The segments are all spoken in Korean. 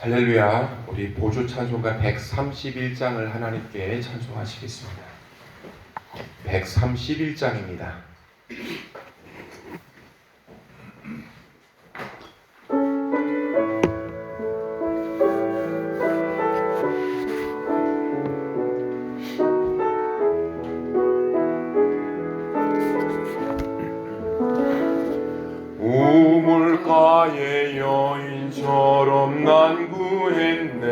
할렐루야. 우리 보조 찬송가 131장을 하나님께 찬송하시겠습니다. 131장입니다. 우물가의 여인처럼 난 구했네.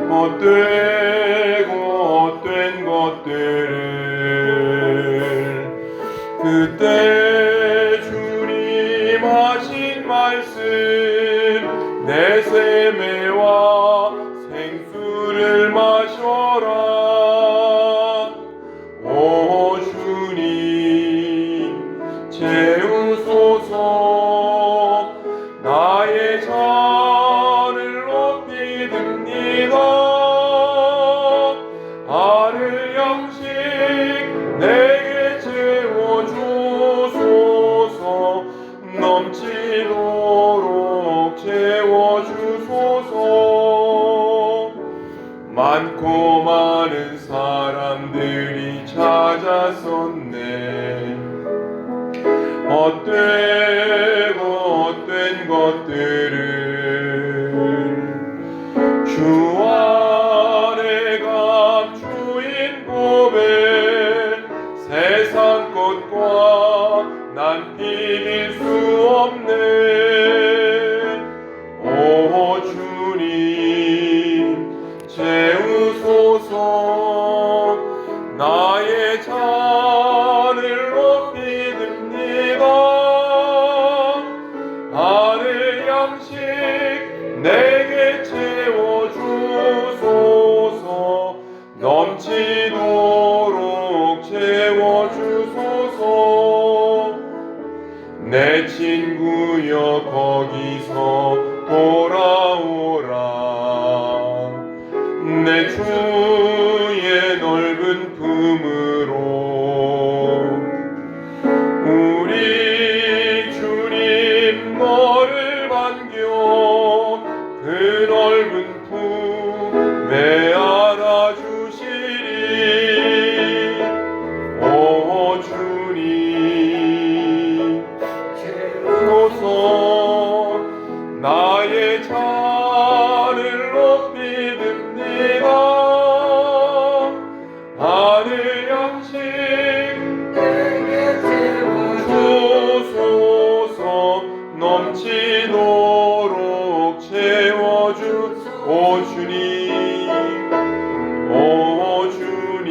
헛된 것들을 그때 주님 하신 말씀 내 세매와 생수를 마셔라. 오 주님 채우소서. 나의 잔을 높이 듭니다. 아를 양식 내게 채워주소서. 넘치도록 채워주소서. 많고 많은 사람들이 찾아섰네. 헛된 것들을 주 안에 감추인 고백 세상 것과 난 비길 수 없네. 오 주님 채우소서. 나의 잔을 높이 듭니다. 아를 양식 내게 채워주소서. 넘치도록 채워주소서. 내 친구여 거기서 돌아오라. 내 주의 넓은 품으로. 우리 주님 너를 반겨 그 넓은 품에 안아주시리. 오 주님 채우소서. 나의 잔을 높이 듭니다. 아를 양식 내게 채워주소서. 넘치도록 채워주소서. 오 주님, 오 주님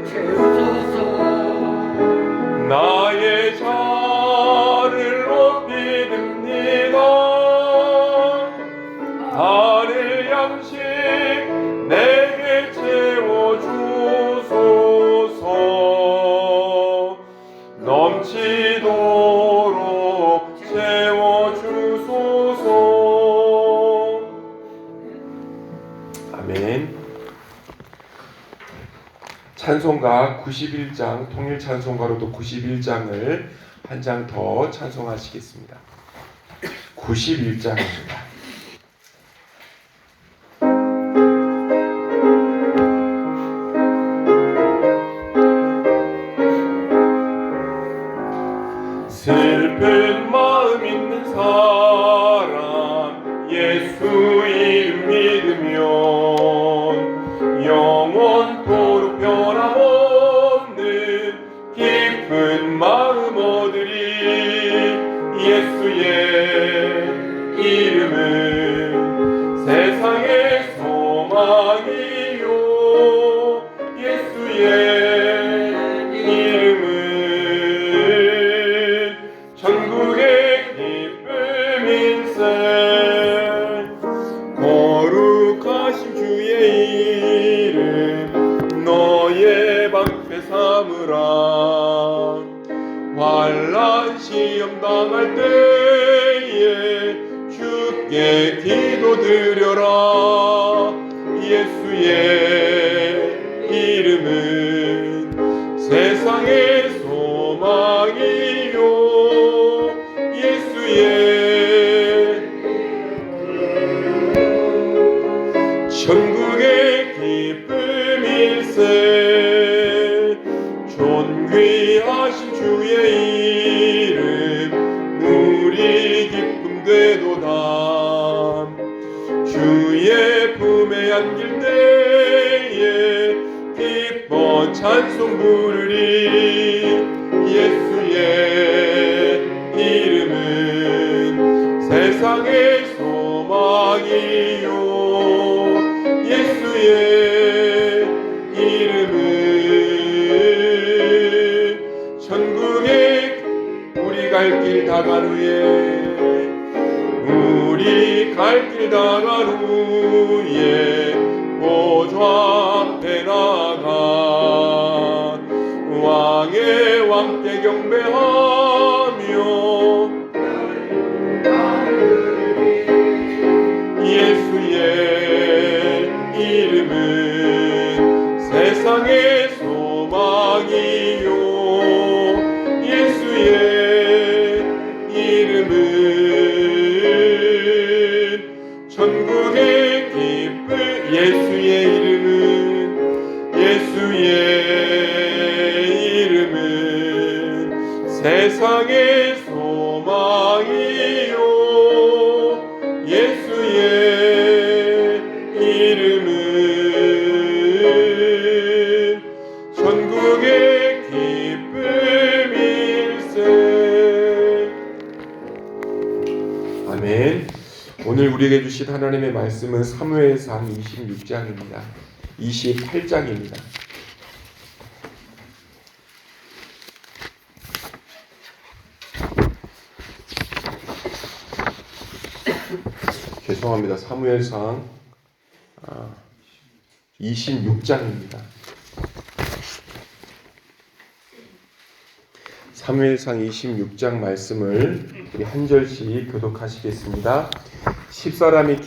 채우소서. 나의 잔을 높이 듭니다. 아를 양식 내게 채워주소서. 넘치도록 채워주소서. 아멘. 찬송가 91장, 통일 찬송가로도 91장을 한 장 더 찬송하시겠습니다. 91장입니다. 슬픈 마음 있는 사람 예수 이름 믿으면 영원토록 변함없는 깊은 마음 얻으리. 예수의 이름은 세상의 소망이요. 예수의 이름은 천국의 기쁨일세. 거룩하신 주의 이름 너의 방패 삼으라. 환난 시험 당할 때에 주께 기도드려라. 예수의 이름은 세상의 소망이요. 예수의 찬송 부르리. 예수의 이름은 세상의 소망이요. 예수의 이름은 천국에 우리 갈 길 다 간 후에 우리 갈 길 다 간 후에 보좌 앞에 나가 왕의 왕께 경배하며 예수의 이름은 세상의 소망이요. 예수의 이름은 천국의 기쁨. 예수의 이름은 세상의 소망이요. 예수의 이름은 천국의 기쁨일세. 아멘. 오늘 우리에게 주신 하나님의 말씀은 사무엘상 26장입니다. 28장입니다. 죄송합니다. 사무엘상 26장입니다. 사무엘상 26장 말씀을 우리 한 절씩 교독하시겠습니다. 10사람이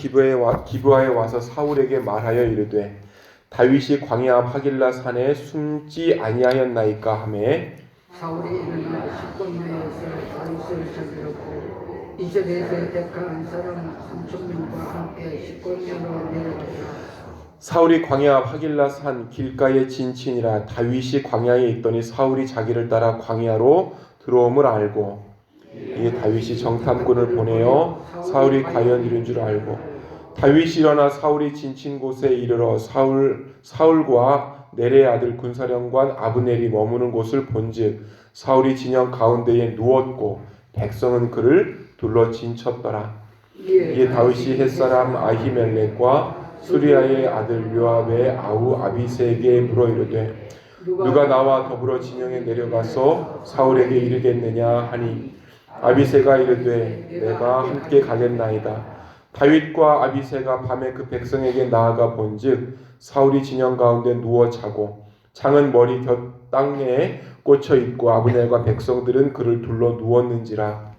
기브아에 와서 사울에게 말하여 이르되 다윗이 광야 앞 하길라 산에 숨지 아니하였나이까 하매 사울이 일어나 십권내에서 다윗을 잡으려고 이적에서 택한 사람 3,000명과 함께 십권내로 내려갔다. 사울이 광야 앞 하길라 산 길가에 진친이라. 다윗이 광야에 있더니 사울이 자기를 따라 광야로 들어옴을 알고 이에 다윗이 정탐꾼을 보내어 사울이 과연 이른 줄 알고 다윗이 일어나 사울이 진친 곳에 이르러 사울과 넬의 아들 군사령관 아브넬이 머무는 곳을 본즉 사울이 진영 가운데에 누웠고 백성은 그를 둘러 진쳤더라. 이에 다윗이 햇사람 아히멜렉과 수리아의 아들 요압의 아우 아비새에게 물어 이르되 누가 나와 더불어 진영에 내려가서 사울에게 이르겠느냐 하니 아비새가 이르되 내가 함께 가겠나이다. 다윗과 아비새가 밤에 그 백성에게 나아가 본즉 사울이 진영 가운데 누워 자고 창은 머리 곁 땅에 꽂혀 있고 아브넬과 백성들은 그를 둘러 누웠는지라.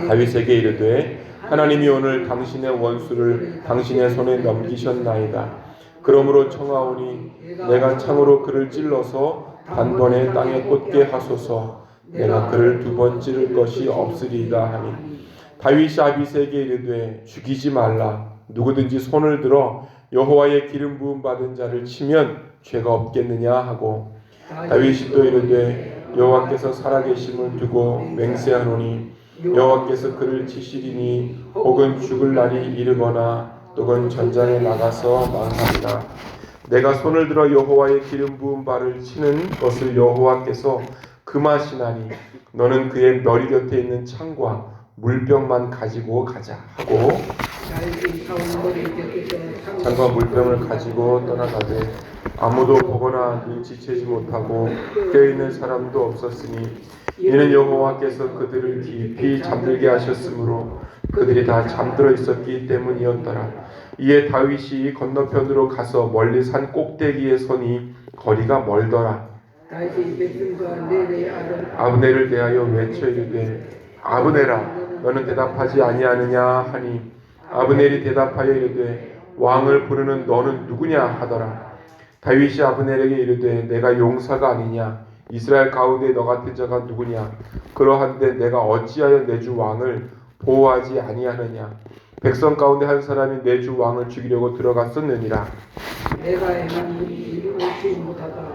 다윗에게 이르되 하나님이 오늘 당신의 원수를 당신의 손에 넘기셨나이다. 그러므로 청하오니 내가 창으로 그를 찔러서 단번에 땅에 꽂게 하소서. 내가 그를 2번 찌를 것이 없으리이다 하니 다윗이 아비새에게 이르되 죽이지 말라. 누구든지 손을 들어 여호와의 기름 부음 받은 자를 치면 죄가 없겠느냐 하고 다윗이 또 이르되 여호와께서 살아계심을 두고 맹세하노니 여호와께서 그를 치시리니 혹은 죽을 날이 이르거나 또는 전장에 나가서 망하리라. 내가 손을 들어 여호와의 기름 부은 발을 치는 것을 여호와께서 금하시나니 너는 그의 머리 곁에 있는 창과 물병만 가지고 가자 하고 창과 물병을 가지고 떠나가되 아무도 보거나 눈치채지 못하고 깨어있는 사람도 없었으니 이는 여호와께서 그들을 깊이 잠들게 하셨으므로 그들이 다 잠들어 있었기 때문이었더라. 이에 다윗이 건너편으로 가서 멀리 산 꼭대기에 서니 거리가 멀더라. 아브넬을 대하여 외쳐 이르되 아브넬아 너는 대답하지 아니하느냐 하니 아브넬이 대답하여 이르되 왕을 부르는 너는 누구냐 하더라. 다윗이 아브넬에게 이르되 내가 용사가 아니냐 이스라엘 가운데 너 같은 자가 누구냐 그러한데 내가 어찌하여 내 주 왕을 보호하지 아니하느냐 백성 가운데 한 사람이 내 주 왕을 죽이려고 들어갔었느니라. 내가 행한 일이 옳지 못하다.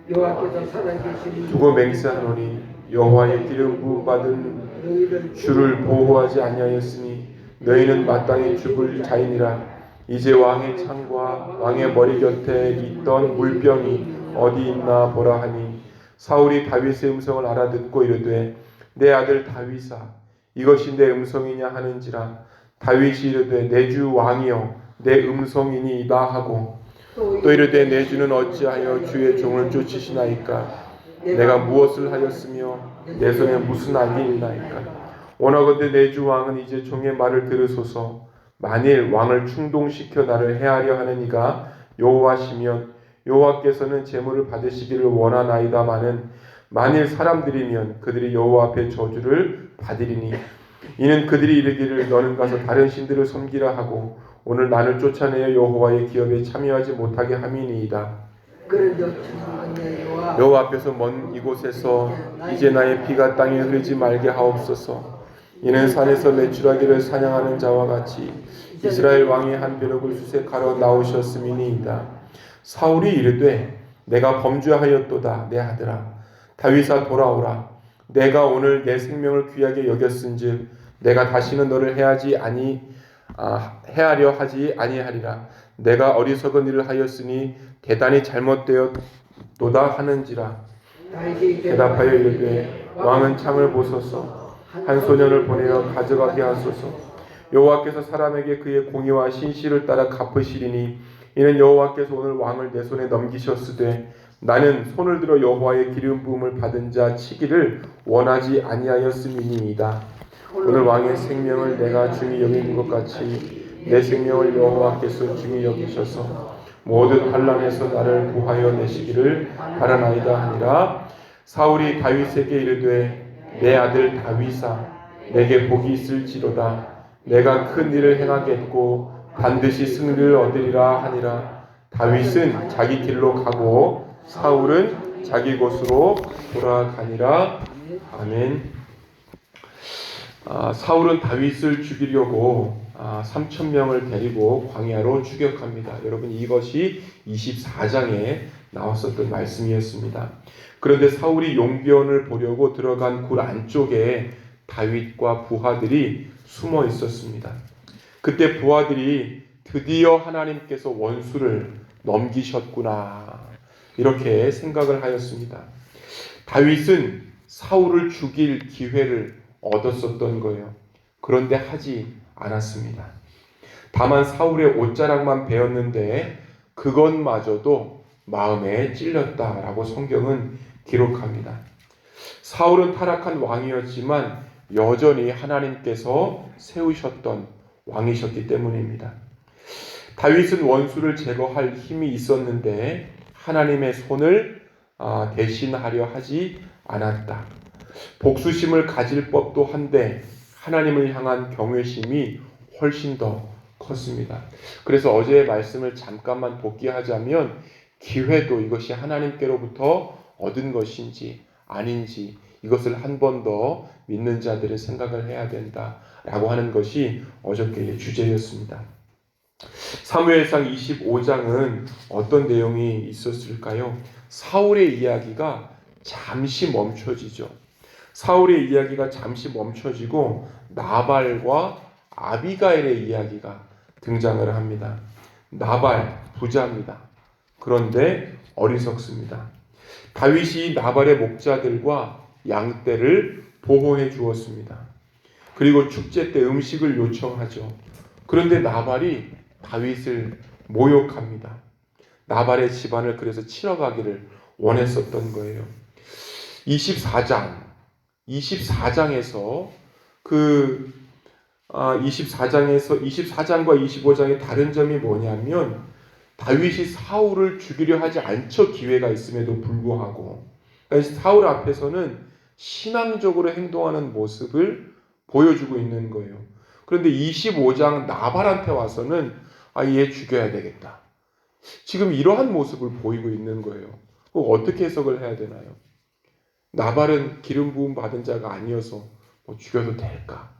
여호와께서 살아계시니 두고 맹세하노니 여호와의 기름 부음 받은 주를 보호하지 아니하였으니 너희는 마땅히 죽을 자이니라. 이제 왕의 창과 왕의 머리 곁에 있던 물병이 어디 있나 보라 하니 사울이 다윗의 음성을 알아듣고 이르되 내 아들 다윗아 이것이 내 음성이냐 하는지라 다윗이 이르되 내 주 왕이여 내 음성이니이다 하고 또 이르되 내 주는 어찌하여 주의 종을 쫓으시나이까 내가 무엇을 하였으며 내 손에 무슨 악이 있나이까 원하건대 내 주 왕은 이제 종의 말을 들으소서 만일 왕을 충동시켜 나를 해하려 하는 이가 여호와시면 여호와께서는 제물을 받으시기를 원하나이다마는 만일 사람들이면 그들이 여호와 앞에 저주를 받으리니 이는 그들이 이르기를 너는 가서 다른 신들을 섬기라 하고 오늘 나를 쫓아내어 여호와의 기업에 참여하지 못하게 함이니이다. 여호와 앞에서 먼 이곳에서 이제 나의 피가 땅에 흐르지 말게 하옵소서. 이는 산에서 메추라기를 사냥하는 자와 같이 이스라엘 왕이 한 벼룩을 수색하러 나오셨음이니이다. 사울이 이르되 내가 범죄하였도다 내 아들아 다윗아 돌아오라. 내가 오늘 내 생명을 귀하게 여겼은즉 내가 다시는 너를 해하려 하지 아니하리라. 내가 어리석은 일을 하였으니 대단히 잘못되었도다 하는지라. 대답하여 이르되 왕은 창을 보소서. 한 소년을 보내어 가져가게 하소서. 여호와께서 사람에게 그의 공의와 신실을 따라 갚으시리니 이는 여호와께서 오늘 왕을 내 손에 넘기셨으되 나는 손을 들어 여호와의 기름 부음을 받은 자 치기를 원하지 아니하였음이니이다. 오늘 왕의 생명을 내가 중히 여기는 것 같이 내 생명을 여호와께서 중히 여기셔서 모든 환난에서 나를 구하여 내시기를 바라나이다 하니라. 사울이 다윗에게 이르되 내 아들 다윗아 내게 복이 있을지로다. 내가 큰 일을 행하겠고 반드시 승리를 얻으리라 하니라. 다윗은 자기 길로 가고 사울은 자기 곳으로 돌아가니라. 아멘. 사울은 다윗을 죽이려고 3,000명을 데리고 광야로 추격합니다. 여러분 이것이 24장에 나왔었던 말씀이었습니다. 그런데 사울이 용변을 보려고 들어간 굴 안쪽에 다윗과 부하들이 숨어 있었습니다. 그때 부하들이 드디어 하나님께서 원수를 넘기셨구나 이렇게 생각을 하였습니다. 다윗은 사울을 죽일 기회를 얻었었던 거예요. 그런데 하지 않았습니다. 다만 사울의 옷자락만 베었는데 그것마저도 마음에 찔렸다라고 성경은 기록합니다. 사울은 타락한 왕이었지만 여전히 하나님께서 세우셨던 왕이셨기 때문입니다. 다윗은 원수를 제거할 힘이 있었는데 하나님의 손을 대신하려 하지 않았다. 복수심을 가질 법도 한데 하나님을 향한 경외심이 훨씬 더 컸습니다. 그래서 어제의 말씀을 잠깐만 복기하자면 기회도 이것이 하나님께로부터 얻은 것인지 아닌지 이것을 한 번 더 믿는 자들은 생각을 해야 된다라고 하는 것이 어저께의 주제였습니다. 사무엘상 25장은 어떤 내용이 있었을까요? 사울의 이야기가 잠시 멈춰지죠. 사울의 이야기가 잠시 멈춰지고 나발과 아비가일의 이야기가 등장을 합니다. 나발 부자입니다. 그런데 어리석습니다. 다윗이 나발의 목자들과 양떼를 보호해 주었습니다. 그리고 축제 때 음식을 요청하죠. 그런데 나발이 다윗을 모욕합니다. 나발의 집안을 그래서 치러가기를 원했었던 거예요. 24장에서 24장과 25장의 다른 점이 뭐냐면 다윗이 사울을 죽이려 하지 않죠. 기회가 있음에도 불구하고 사울 앞에서는 신앙적으로 행동하는 모습을 보여주고 있는 거예요. 그런데 25장 나발한테 와서는 얘 죽여야 되겠다. 지금 이러한 모습을 보이고 있는 거예요. 어떻게 해석을 해야 되나요? 나발은 기름 부음 받은 자가 아니어서 죽여도 될까?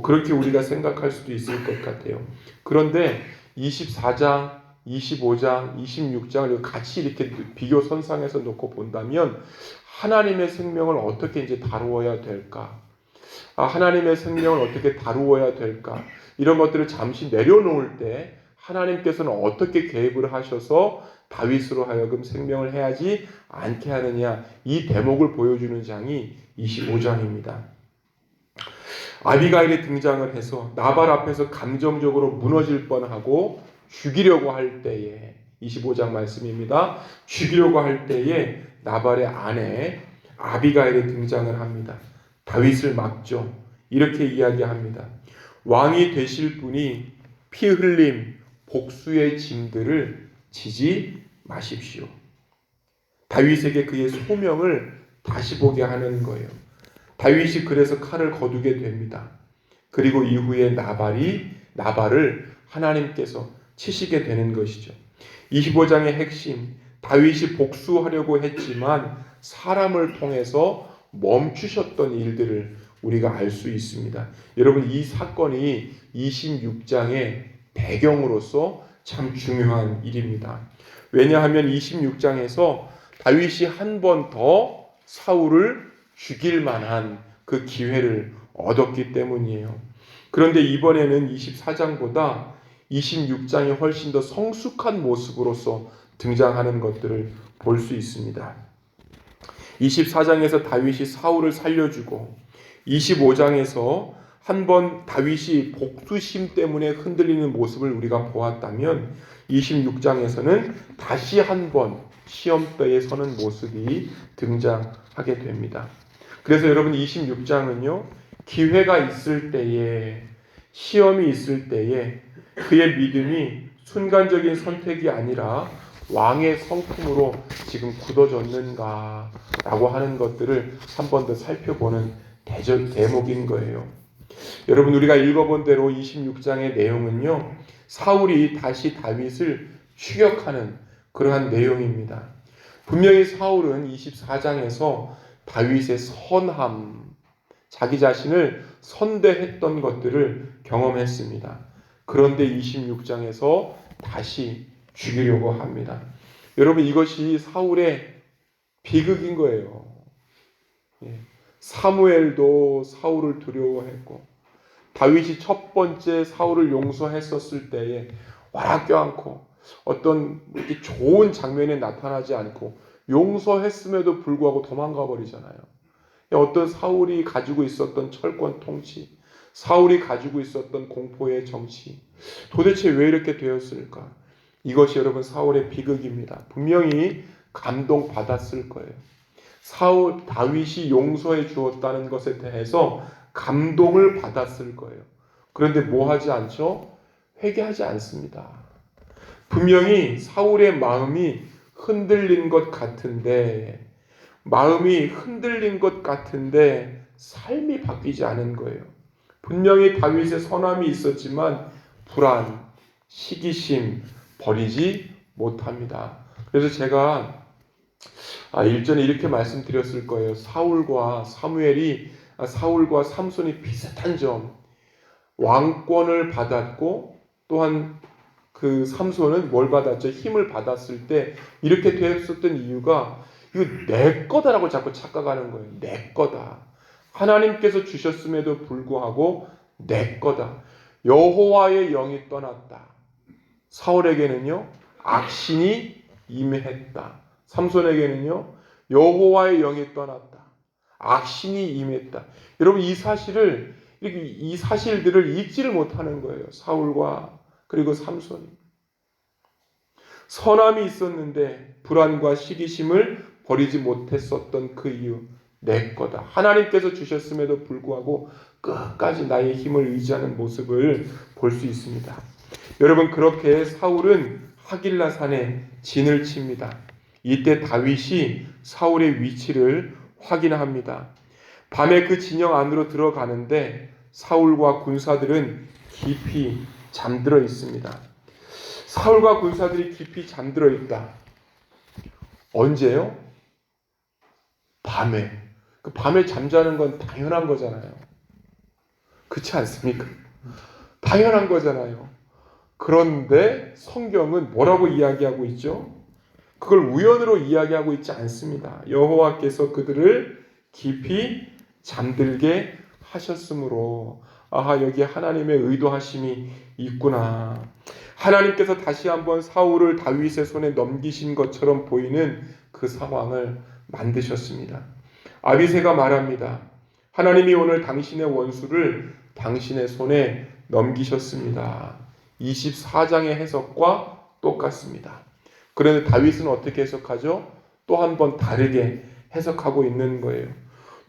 그렇게 우리가 생각할 수도 있을 것 같아요. 그런데 24장, 25장, 26장을 같이 이렇게 비교 선상에서 놓고 본다면 하나님의 생명을 어떻게 이제 다루어야 될까? 하나님의 생명을 어떻게 다루어야 될까? 이런 것들을 잠시 내려놓을 때 하나님께서는 어떻게 개입을 하셔서 다윗으로 하여금 생명을 해하지 않게 하느냐, 이 대목을 보여주는 장이 25장입니다. 아비가일이 등장을 해서 나발 앞에서 감정적으로 무너질 뻔하고 죽이려고 할 때에, 25장 말씀입니다. 죽이려고 할 때에 나발의 아내 아비가일이 등장을 합니다. 다윗을 막죠. 이렇게 이야기합니다. 왕이 되실 분이 피 흘림 복수의 짐들을 지지 마십시오. 다윗에게 그의 소명을 다시 보게 하는 거예요. 다윗이 그래서 칼을 거두게 됩니다. 그리고 이후에 나발을 하나님께서 치시게 되는 것이죠. 25장의 핵심, 다윗이 복수하려고 했지만 사람을 통해서 멈추셨던 일들을 우리가 알 수 있습니다. 여러분, 이 사건이 26장의 배경으로서 참 중요한 일입니다. 왜냐하면 26장에서 다윗이 한 번 더 사울을 죽일 만한 그 기회를 얻었기 때문이에요. 그런데 이번에는 24장보다 26장이 훨씬 더 성숙한 모습으로서 등장하는 것들을 볼 수 있습니다. 24장에서 다윗이 사울을 살려주고 25장에서 한번 다윗이 복수심 때문에 흔들리는 모습을 우리가 보았다면 26장에서는 다시 한번 시험대에 서는 모습이 등장하게 됩니다. 그래서 여러분, 26장은요, 기회가 있을 때에, 시험이 있을 때에 그의 믿음이 순간적인 선택이 아니라 왕의 성품으로 지금 굳어졌는가 라고 하는 것들을 한 번 더 살펴보는 대목인 거예요. 여러분, 우리가 읽어본 대로 26장의 내용은요, 사울이 다시 다윗을 추격하는 그러한 내용입니다. 분명히 사울은 24장에서 다윗의 선함, 자기 자신을 선대했던 것들을 경험했습니다. 그런데 26장에서 다시 죽이려고 합니다. 여러분, 이것이 사울의 비극인 거예요. 사무엘도 사울을 두려워했고, 다윗이 첫 번째 사울을 용서했었을 때에 와락 껴안고 어떤 이렇게 좋은 장면에 나타나지 않고 용서했음에도 불구하고 도망가 버리잖아요. 어떤 사울이 가지고 있었던 철권 통치, 사울이 가지고 있었던 공포의 정치, 도대체 왜 이렇게 되었을까? 이것이 여러분 사울의 비극입니다. 분명히 감동받았을 거예요. 다윗이 용서해 주었다는 것에 대해서 감동을 받았을 거예요. 그런데 뭐 하지 않죠? 회개하지 않습니다. 분명히 사울의 마음이 흔들린 것 같은데, 삶이 바뀌지 않은 거예요. 분명히 다윗의 선함이 있었지만 불안, 시기심 버리지 못합니다. 그래서 제가 일전에 이렇게 말씀드렸을 거예요. 사울과 삼손이 비슷한 점, 왕권을 받았고 또한 그 삼손은 뭘 받았죠? 힘을 받았을 때 이렇게 되었었던 이유가 이거 내 거다라고 자꾸 착각하는 거예요. 내 거다. 하나님께서 주셨음에도 불구하고 내 거다. 여호와의 영이 떠났다. 사울에게는요, 악신이 임했다. 삼손에게는요, 여호와의 영이 떠났다. 악신이 임했다. 여러분, 이 사실들을 잊지를 못하는 거예요. 사울과 그리고 삼손이. 선함이 있었는데 불안과 시기심을 버리지 못했었던 그 이유, 내 거다. 하나님께서 주셨음에도 불구하고 끝까지 나의 힘을 의지하는 모습을 볼 수 있습니다. 여러분, 그렇게 사울은 하길라산에 진을 칩니다. 이때 다윗이 사울의 위치를 확인합니다. 밤에 그 진영 안으로 들어가는데 사울과 군사들은 깊이 잠들어 있습니다. 사울과 군사들이 깊이 잠들어 있다. 언제요? 밤에. 그 밤에 잠자는 건 당연한 거잖아요. 그렇지 않습니까? 당연한 거잖아요. 그런데 성경은 뭐라고 이야기하고 있죠? 그걸 우연으로 이야기하고 있지 않습니다. 여호와께서 그들을 깊이 잠들게 하셨으므로, 여기 하나님의 의도하심이 있구나. 하나님께서 다시 한번 사울을 다윗의 손에 넘기신 것처럼 보이는 그 상황을 만드셨습니다. 아비새가 말합니다. 하나님이 오늘 당신의 원수를 당신의 손에 넘기셨습니다. 24장의 해석과 똑같습니다. 그런데 다윗은 어떻게 해석하죠? 또 한 번 다르게 해석하고 있는 거예요.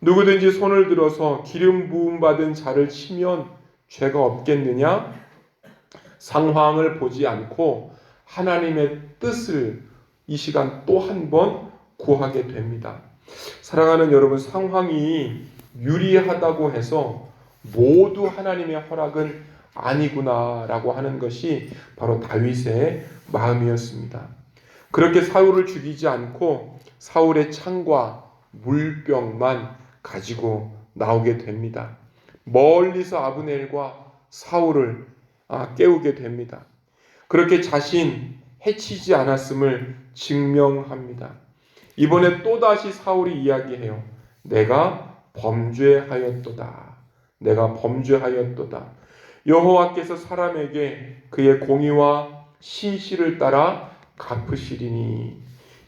누구든지 손을 들어서 기름 부음 받은 자를 치면 죄가 없겠느냐? 상황을 보지 않고 하나님의 뜻을 이 시간 또 한 번 구하게 됩니다. 사랑하는 여러분, 상황이 유리하다고 해서 모두 하나님의 허락은 아니구나라고 하는 것이 바로 다윗의 마음이었습니다. 그렇게 사울을 죽이지 않고 사울의 창과 물병만 가지고 나오게 됩니다. 멀리서 아브넬과 사울을 깨우게 됩니다. 그렇게 자신 해치지 않았음을 증명합니다. 이번에 또다시 사울이 이야기해요. 내가 범죄하였도다. 내가 범죄하였도다. 여호와께서 사람에게 그의 공의와 신실을 따라 갚으시리니.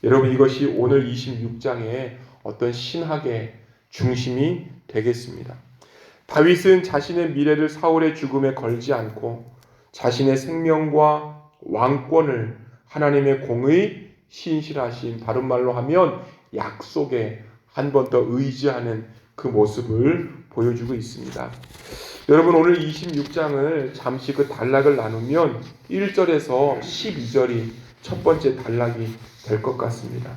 여러분, 이것이 오늘 26장의 어떤 신학의 중심이 되겠습니다. 다윗은 자신의 미래를 사울의 죽음에 걸지 않고 자신의 생명과 왕권을 하나님의 공의, 신실하심, 다른 말로 하면 약속에 한 번 더 의지하는 그 모습을 보여주고 있습니다. 여러분, 오늘 26장을 잠시 그 단락을 나누면 1절에서 12절이 첫 번째 단락이 될 것 같습니다.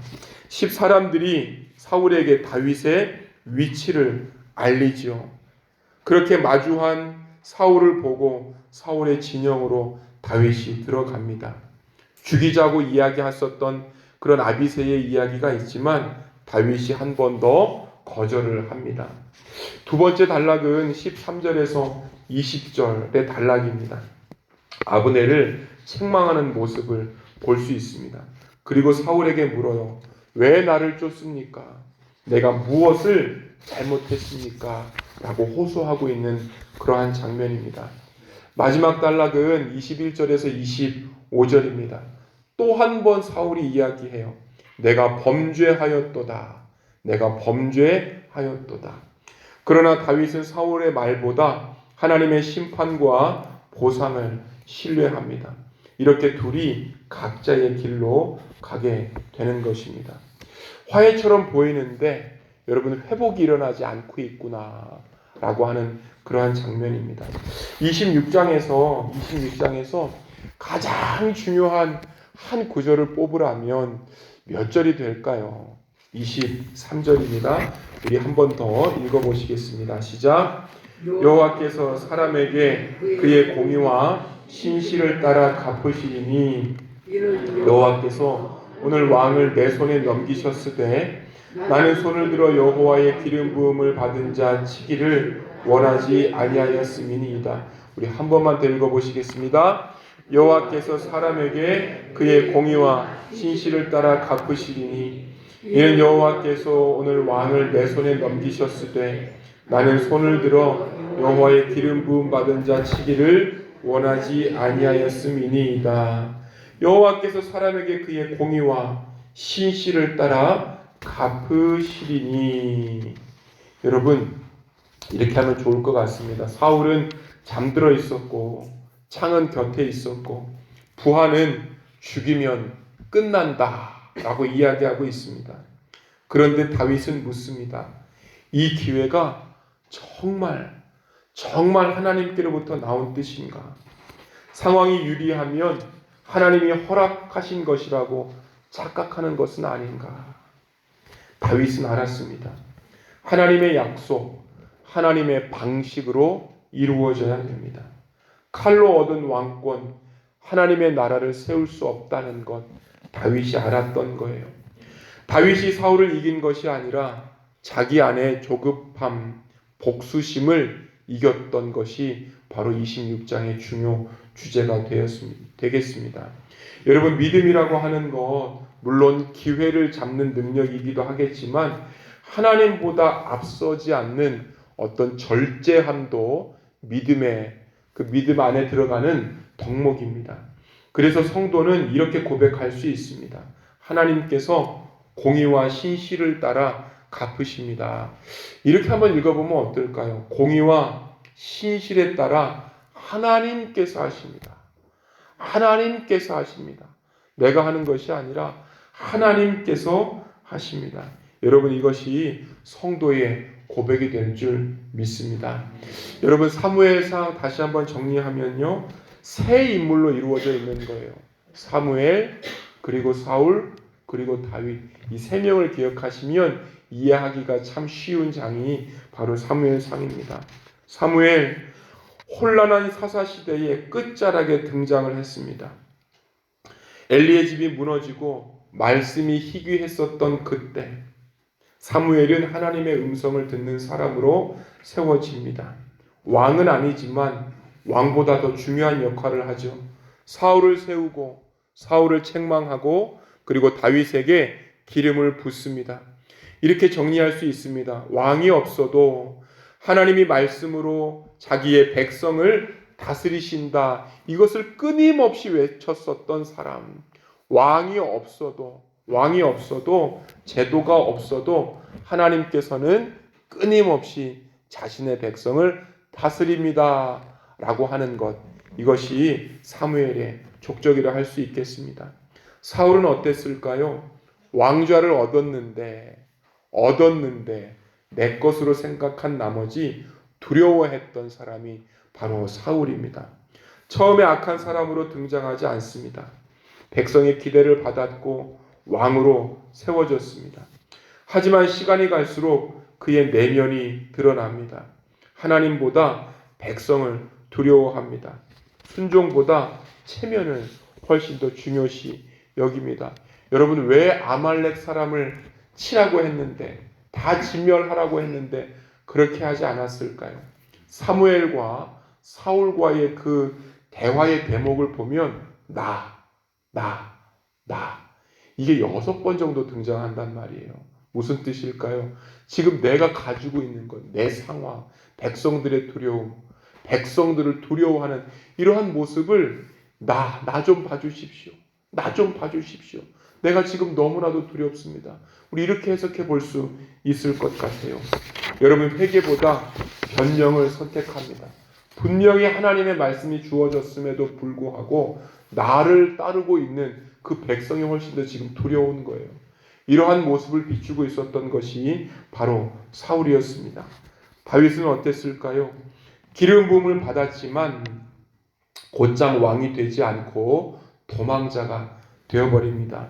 10사람들이 사울에게 다윗의 위치를 알리지요. 그렇게 마주한 사울을 보고 사울의 진영으로 다윗이 들어갑니다. 죽이자고 이야기했었던 그런 아비새의 이야기가 있지만 다윗이 한 번 더 거절을 합니다. 두 번째 단락은 13절에서 20절의 단락입니다. 아브넬을 책망하는 모습을 볼 수 있습니다. 그리고 사울에게 물어요. 왜 나를 쫓습니까? 내가 무엇을 잘못했습니까? 라고 호소하고 있는 그러한 장면입니다. 마지막 단락은 21절에서 25절입니다. 또 한 번 사울이 이야기해요. 내가 범죄하였도다. 내가 범죄하였도다. 그러나 다윗은 사울의 말보다 하나님의 심판과 보상을 신뢰합니다. 이렇게 둘이 각자의 길로 가게 되는 것입니다. 화해처럼 보이는데 여러분, 회복이 일어나지 않고 있구나 라고 하는 그러한 장면입니다. 26장에서 가장 중요한 한 구절을 뽑으라면 몇 절이 될까요? 23절입니다. 우리 한 번 더 읽어보시겠습니다. 시작. 여호와께서 사람에게 그의 공의와 신실을 따라 갚으시리니 여호와께서 오늘 왕을 내 손에 넘기셨으되 나는 손을 들어 여호와의 기름 부음을 받은 자 치기를 원하지 아니하였음이니이다. 우리 한 번만 더 읽어보시겠습니다. 여호와께서 사람에게 그의 공의와 신실을 따라 갚으시리니 이는 여호와께서 오늘 왕을 내 손에 넘기셨으되 나는 손을 들어 여호와의 기름 부음 받은 자 치기를 원하지 아니하였음이니이다. 여호와께서 사람에게 그의 공의와 신실을 따라 갚으시리니. 여러분, 이렇게 하면 좋을 것 같습니다. 사울은 잠들어 있었고 창은 곁에 있었고 부하는 죽이면 끝난다 라고 이야기하고 있습니다. 그런데 다윗은 묻습니다. 이 기회가 정말 하나님께로부터 나온 뜻인가? 상황이 유리하면 하나님이 허락하신 것이라고 착각하는 것은 아닌가? 다윗은 알았습니다. 하나님의 약속, 하나님의 방식으로 이루어져야 됩니다. 칼로 얻은 왕권, 하나님의 나라를 세울 수 없다는 것 다윗이 알았던 거예요. 다윗이 사울을 이긴 것이 아니라 자기 안의 조급함, 복수심을 이겼던 것이 바로 26장의 중요 주제가 되겠습니다. 여러분, 믿음이라고 하는 것 물론 기회를 잡는 능력이기도 하겠지만 하나님보다 앞서지 않는 어떤 절제함도 믿음의 그 믿음 안에 들어가는 덕목입니다. 그래서 성도는 이렇게 고백할 수 있습니다. 하나님께서 공의와 신실을 따라 갚으십니다. 이렇게 한번 읽어보면 어떨까요? 공의와 신실에 따라 하나님께서 하십니다. 하나님께서 하십니다. 내가 하는 것이 아니라 하나님께서 하십니다. 여러분, 이것이 성도의 고백이 될 줄 믿습니다. 여러분, 사무엘상 다시 한번 정리하면요, 세 인물로 이루어져 있는 거예요. 사무엘, 그리고 사울, 그리고 다윗. 이 세 명을 기억하시면 이해하기가 참 쉬운 장이 바로 사무엘상입니다. 사무엘, 혼란한 사사시대의 끝자락에 등장을 했습니다. 엘리의 집이 무너지고 말씀이 희귀했었던 그때 사무엘은 하나님의 음성을 듣는 사람으로 세워집니다. 왕은 아니지만 왕보다 더 중요한 역할을 하죠. 사울을 세우고 사울을 책망하고 그리고 다윗에게 기름을 붓습니다. 이렇게 정리할 수 있습니다. 왕이 없어도 하나님이 말씀으로 자기의 백성을 다스리신다. 이것을 끊임없이 외쳤었던 사람. 왕이 없어도 제도가 없어도 하나님께서는 끊임없이 자신의 백성을 다스립니다. 라고 하는 것. 이것이 사무엘의 족적이라 할 수 있겠습니다. 사울은 어땠을까요? 왕좌를 얻었는데 내 것으로 생각한 나머지 두려워했던 사람이 바로 사울입니다. 처음에 악한 사람으로 등장하지 않습니다. 백성의 기대를 받았고 왕으로 세워졌습니다. 하지만 시간이 갈수록 그의 내면이 드러납니다. 하나님보다 백성을 두려워합니다. 순종보다 체면을 훨씬 더 중요시 여깁니다. 여러분, 왜 아말렉 사람을 치라고 했는데, 다 진멸하라고 했는데 그렇게 하지 않았을까요? 사무엘과 사울과의 그 대화의 대목을 보면 나 이게 6번 정도 등장한단 말이에요. 무슨 뜻일까요? 지금 내가 가지고 있는 것, 내 상황, 백성들의 두려움, 백성들을 두려워하는 이러한 모습을 나 좀 봐주십시오. 나 좀 봐주십시오. 내가 지금 너무나도 두렵습니다. 우리 이렇게 해석해 볼 수 있을 것 같아요. 여러분, 회개보다 변명을 선택합니다. 분명히 하나님의 말씀이 주어졌음에도 불구하고 나를 따르고 있는 그 백성이 훨씬 더 지금 두려운 거예요. 이러한 모습을 비추고 있었던 것이 바로 사울이었습니다. 다윗은 어땠을까요? 기름 부음을 받았지만 곧장 왕이 되지 않고 도망자가 되어버립니다.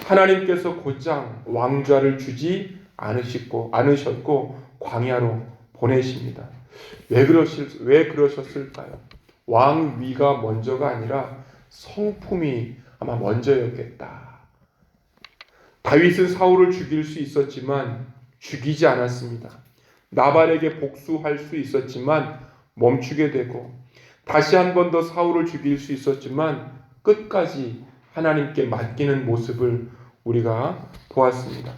하나님께서 곧장 왕좌를 주지 않으셨고 광야로 보내십니다. 왜 그러셨을까요? 왕위가 먼저가 아니라 성품이 아마 먼저였겠다. 다윗은 사울을 죽일 수 있었지만 죽이지 않았습니다. 나발에게 복수할 수 있었지만 멈추게 되고, 다시 한 번 더 사울을 죽일 수 있었지만 끝까지 하나님께 맡기는 모습을 우리가 보았습니다.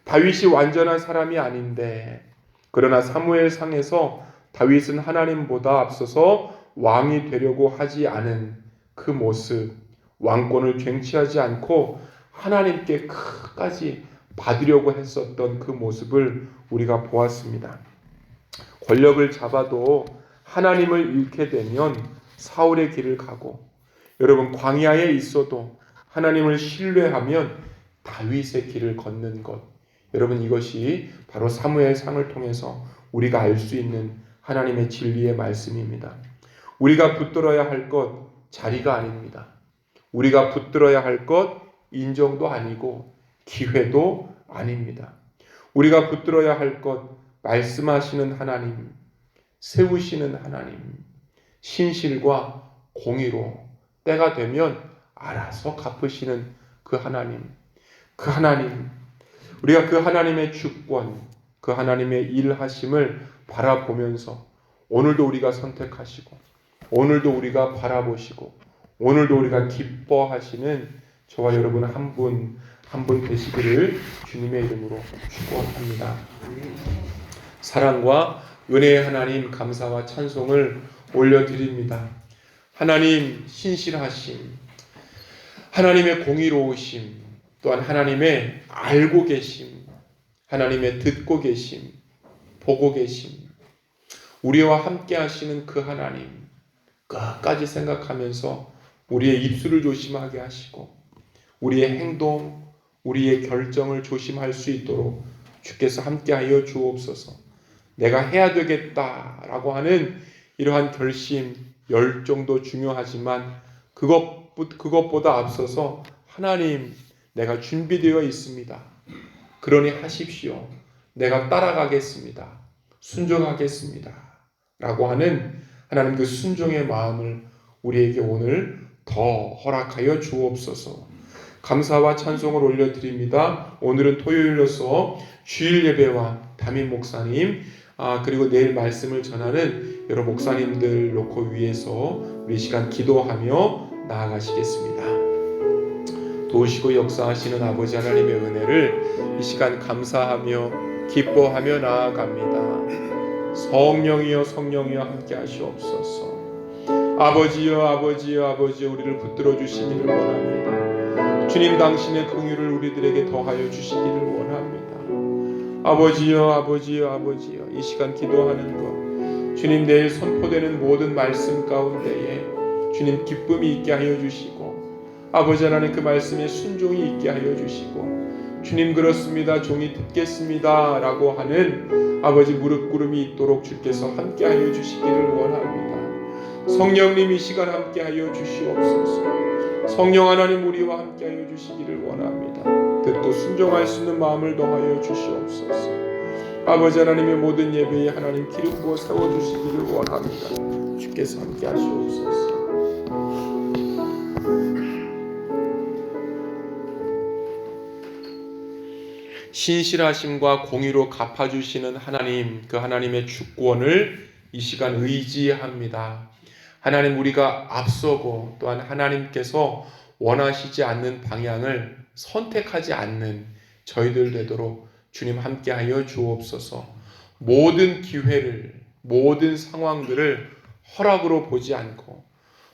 다윗이 완전한 사람이 아닌데, 그러나 사무엘상에서 다윗은 하나님보다 앞서서 왕이 되려고 하지 않은 그 모습, 왕권을 쟁취하지 않고 하나님께 끝까지 받으려고 했었던 그 모습을 우리가 보았습니다. 권력을 잡아도 하나님을 잃게 되면 사울의 길을 가고, 여러분, 광야에 있어도 하나님을 신뢰하면 다윗의 길을 걷는 것. 여러분, 이것이 바로 사무엘상을 통해서 우리가 알 수 있는 하나님의 진리의 말씀입니다. 우리가 붙들어야 할 것 자리가 아닙니다. 우리가 붙들어야 할 것 인정도 아니고 기회도 아닙니다. 우리가 붙들어야 할 것 말씀하시는 하나님, 세우시는 하나님, 신실과 공의로 때가 되면 알아서 갚으시는 그 하나님, 우리가 그 하나님의 주권, 그 하나님의 일하심을 바라보면서 오늘도 우리가 선택하시고, 오늘도 우리가 바라보시고, 오늘도 우리가 기뻐하시는 저와 여러분 한 분 한 분 되시기를 주님의 이름으로 축원합니다. 사랑과 은혜의 하나님, 감사와 찬송을 올려드립니다. 하나님 신실하심, 하나님의 공의로우심, 또한 하나님의 알고 계심, 하나님의 듣고 계심, 보고 계심, 우리와 함께 하시는 그 하나님 끝까지 생각하면서 우리의 입술을 조심하게 하시고 우리의 행동, 우리의 결정을 조심할 수 있도록 주께서 함께하여 주옵소서. 내가 해야 되겠다라고 하는 이러한 결심, 열정도 중요하지만 그것보다 앞서서 하나님, 내가 준비되어 있습니다. 그러니 하십시오. 내가 따라가겠습니다. 순종하겠습니다. 라고 하는 하나님 그 순종의 마음을 우리에게 오늘 더 허락하여 주옵소서. 감사와 찬송을 올려드립니다. 오늘은 토요일로서 주일 예배와 담임 목사님, 그리고 내일 말씀을 전하는 여러 목사님들 놓고 위해서 우리 시간 기도하며 나아가시겠습니다. 도우시고 역사하시는 아버지 하나님의 은혜를 이 시간 감사하며 기뻐하며 나아갑니다. 성령이여 성령이여 함께 하시옵소서. 아버지여 아버지여 아버지여 우리를 붙들어 주시기를 원합니다. 주님 당신의 긍휼을 우리들에게 더하여 주시기를 원합니다. 아버지여 아버지여 아버지여 이 시간 기도하는 것 주님 내일 선포되는 모든 말씀 가운데에 주님 기쁨이 있게 하여 주시고 아버지 하나님 그 말씀에 순종이 있게 하여 주시고 주님 그렇습니다 종이 듣겠습니다 라고 하는 아버지 무릎 꿇음이 있도록 주께서 함께 하여 주시기를 원합니다. 성령님 이 시간 함께 하여 주시옵소서. 성령 하나님 우리와 함께 하여 주시기를 원합니다. 듣고 순종할 수 있는 마음을 더하여 주시옵소서. 아버지 하나님의 모든 예배에 하나님 기름 부어 세워주시기를 원합니다. 주께서 함께 하시옵소서. 신실하심과 공의로 갚아주시는 하나님, 그 하나님의 주권을 이 시간 의지합니다. 하나님 우리가 앞서고 또한 하나님께서 원하시지 않는 방향을 선택하지 않는 저희들 되도록 주님 함께하여 주옵소서. 모든 기회를 모든 상황들을 허락으로 보지 않고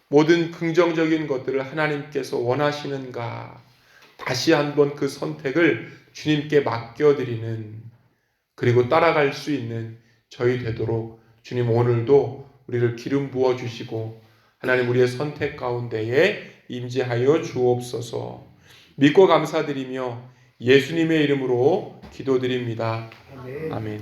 모든 긍정적인 것들을 하나님께서 원하시는가 다시 한번 그 선택을 주님께 맡겨드리는 그리고 따라갈 수 있는 저희 되도록 주님 오늘도 우리를 기름 부어 주시고 하나님 우리의 선택 가운데에 임재하여 주옵소서. 믿고 감사드리며 예수님의 이름으로 기도드립니다. 아멘.